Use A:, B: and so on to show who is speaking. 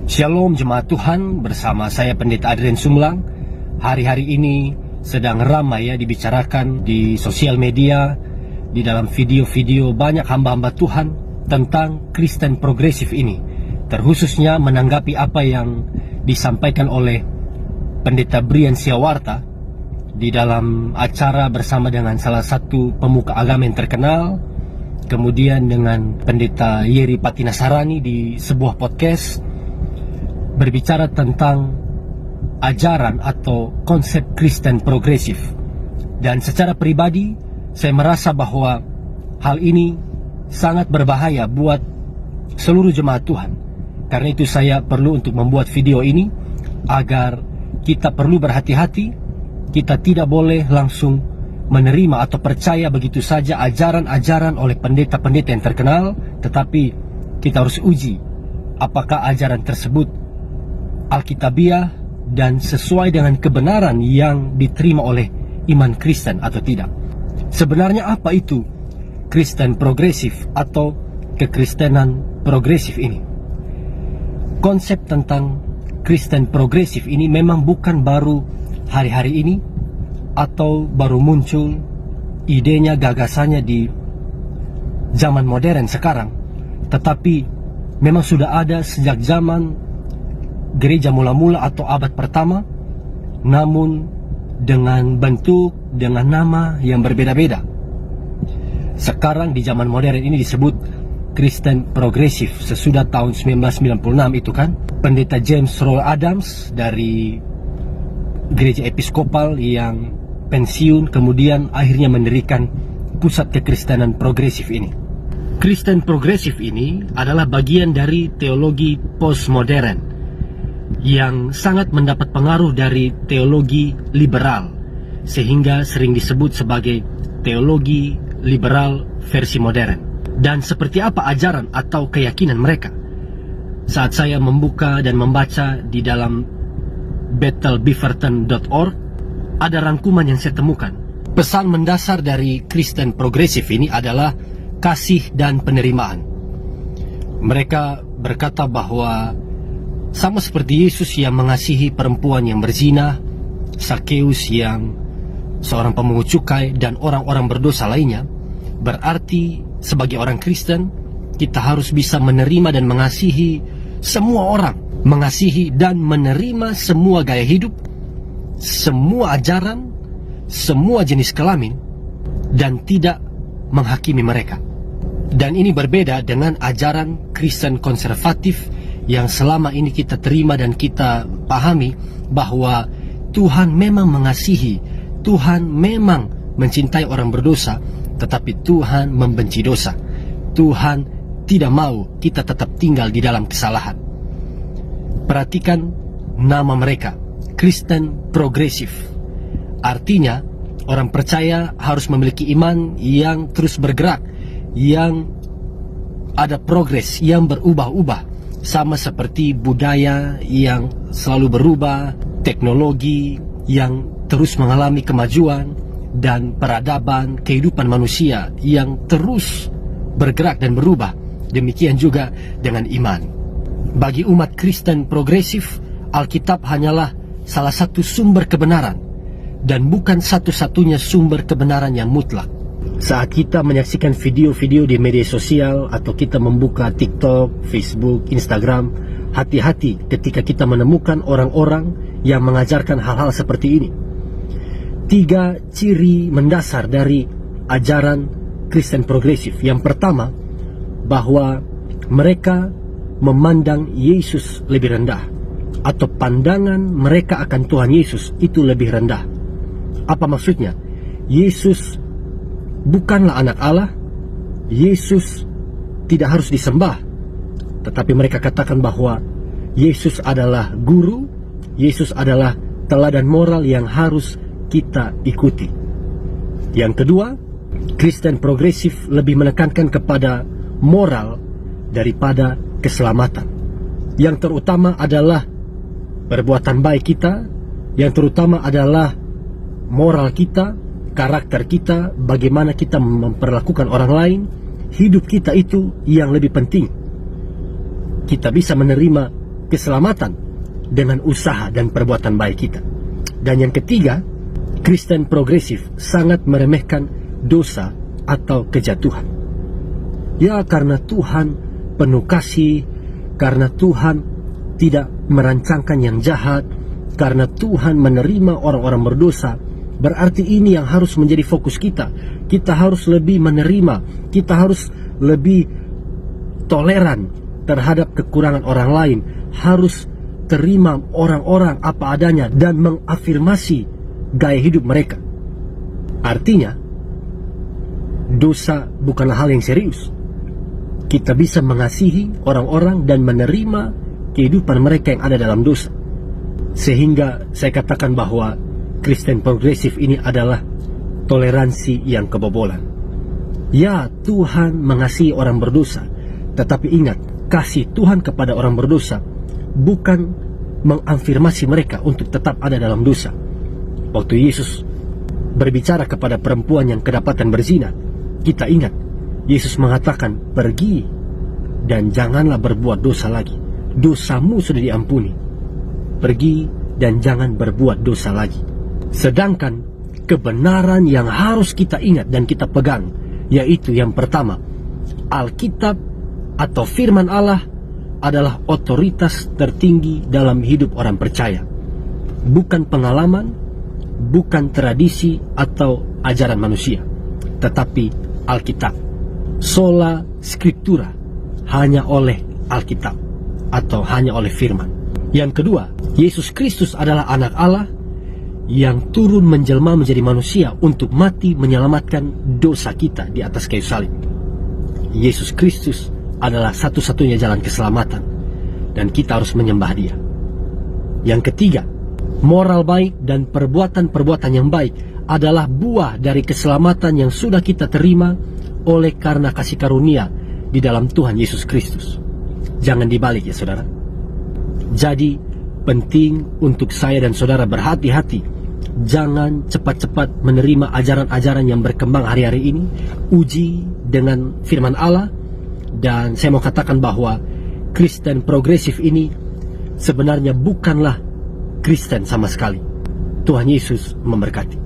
A: Shalom jemaat Tuhan, bersama saya Pendeta Adrian Sumlang. Hari-hari ini sedang ramai dibicarakan di sosial media, di dalam video-video banyak hamba-hamba Tuhan tentang Kristen progresif ini, terkhususnya menanggapi apa yang disampaikan oleh Pendeta Brian Siawarta di dalam acara bersama dengan salah satu pemuka agama yang terkenal, kemudian dengan Pendeta Yeri Patinasarani di sebuah podcast berbicara tentang ajaran atau konsep Kristen progresif. Dan secara pribadi saya merasa bahwa hal ini sangat berbahaya buat seluruh jemaat Tuhan. Karena itu saya perlu untuk membuat video ini agar kita perlu berhati-hati. Kita tidak boleh langsung menerima atau percaya begitu saja ajaran-ajaran oleh pendeta-pendeta yang terkenal, tetapi kita harus uji apakah ajaran tersebut Alkitabiah dan sesuai dengan kebenaran yang diterima oleh iman Kristen atau tidak. Sebenarnya apa itu Kristen progresif atau kekristenan progresif ini? Konsep tentang Kristen progresif ini memang bukan baru hari-hari ini atau baru muncul idenya, gagasannya di zaman modern sekarang, tetapi memang sudah ada sejak zaman gereja mula-mula atau abad pertama, namun dengan bentuk, dengan nama yang berbeda-beda. Sekarang di zaman modern ini disebut Kristen progresif sesudah tahun 1996 itu kan. Pendeta James Roll Adams dari gereja episkopal yang pensiun kemudian akhirnya mendirikan pusat kekristenan progresif ini. Kristen progresif ini adalah bagian dari teologi postmodern yang sangat mendapat pengaruh dari teologi liberal, sehingga sering disebut sebagai teologi liberal versi modern. Dan seperti apa ajaran atau keyakinan mereka? Saat saya membuka dan membaca di dalam bethelbeaverton.org, ada rangkuman yang saya temukan. Pesan mendasar dari Kristen progresif ini adalah kasih dan penerimaan. Mereka berkata bahwa sama seperti Yesus yang mengasihi perempuan yang berzina, Sakeus yang seorang pemungut cukai, dan orang-orang berdosa lainnya, berarti sebagai orang Kristen kita harus bisa menerima dan mengasihi semua orang, mengasihi dan menerima semua gaya hidup, semua ajaran, semua jenis kelamin, dan tidak menghakimi mereka. Dan ini berbeda dengan ajaran Kristen konservatif yang selama ini kita terima dan kita pahami bahwa Tuhan memang mengasihi, Tuhan memang mencintai orang berdosa, tetapi Tuhan membenci dosa. Tuhan tidak mau kita tetap tinggal di dalam kesalahan. Perhatikan nama mereka, Kristen progresif. Artinya orang percaya harus memiliki iman yang terus bergerak, yang ada progres, yang berubah-ubah. Sama seperti budaya yang selalu berubah, teknologi yang terus mengalami kemajuan, dan peradaban kehidupan manusia yang terus bergerak dan berubah. Demikian juga dengan iman. Bagi umat Kristen progresif, Alkitab hanyalah salah satu sumber kebenaran dan bukan satu-satunya sumber kebenaran yang mutlak. Saat kita menyaksikan video-video di media sosial atau kita membuka TikTok, Facebook, Instagram, hati-hati ketika kita menemukan orang-orang yang mengajarkan hal-hal seperti ini. 3 ciri mendasar dari ajaran Kristen progresif. Yang pertama, bahwa mereka memandang Yesus lebih rendah, atau pandangan mereka akan Tuhan Yesus itu lebih rendah. Apa maksudnya? Yesus bukanlah anak Allah, Yesus tidak harus disembah, tetapi mereka katakan bahwa Yesus adalah guru, Yesus adalah teladan moral yang harus kita ikuti. Yang kedua, Kristen progresif lebih menekankan kepada moral daripada keselamatan. Yang terutama adalah perbuatan baik kita, yang terutama adalah moral kita, karakter kita, bagaimana kita memperlakukan orang lain, hidup kita itu yang lebih penting. Kita bisa menerima keselamatan dengan usaha dan perbuatan baik kita. Dan yang ketiga, Kristen progresif sangat meremehkan dosa atau kejatuhan. Ya, karena Tuhan penuh kasih, karena Tuhan tidak merancangkan yang jahat, karena Tuhan menerima orang-orang berdosa, berarti ini yang harus menjadi fokus kita. Kita harus lebih menerima, kita harus lebih toleran terhadap kekurangan orang lain, harus terima orang-orang apa adanya dan mengafirmasi gaya hidup mereka. Artinya, dosa bukanlah hal yang serius. Kita bisa mengasihi orang-orang dan menerima kehidupan mereka yang ada dalam dosa. Sehingga saya katakan bahwa Kristen progresif ini adalah toleransi yang kebobolan. Ya, Tuhan mengasihi orang berdosa, tetapi ingat, kasih Tuhan kepada orang berdosa bukan mengafirmasi mereka untuk tetap ada dalam dosa. Waktu Yesus berbicara kepada perempuan yang kedapatan berzina, kita ingat, Yesus mengatakan, pergi dan janganlah berbuat dosa lagi. Dosamu sudah diampuni. Pergi dan jangan berbuat dosa lagi. Sedangkan kebenaran yang harus kita ingat dan kita pegang, yaitu yang pertama, Alkitab atau firman Allah adalah otoritas tertinggi dalam hidup orang percaya. Bukan pengalaman, bukan tradisi atau ajaran manusia, tetapi Alkitab. Sola Scriptura, hanya oleh Alkitab atau hanya oleh firman. Yang kedua, Yesus Kristus adalah anak Allah yang turun menjelma menjadi manusia untuk mati menyelamatkan dosa kita di atas kayu salib. Yesus Kristus adalah satu-satunya jalan keselamatan dan kita harus menyembah Dia. Yang ketiga, moral baik dan perbuatan-perbuatan yang baik adalah buah dari keselamatan yang sudah kita terima oleh karena kasih karunia di dalam Tuhan Yesus Kristus. Jangan dibalik ya saudara. Jadi penting untuk saya dan saudara berhati-hati. Jangan cepat-cepat menerima ajaran-ajaran yang berkembang hari-hari ini. Uji dengan firman Allah. Dan saya mau katakan bahwa Kristen progresif ini sebenarnya bukanlah Kristen sama sekali. Tuhan Yesus memberkati.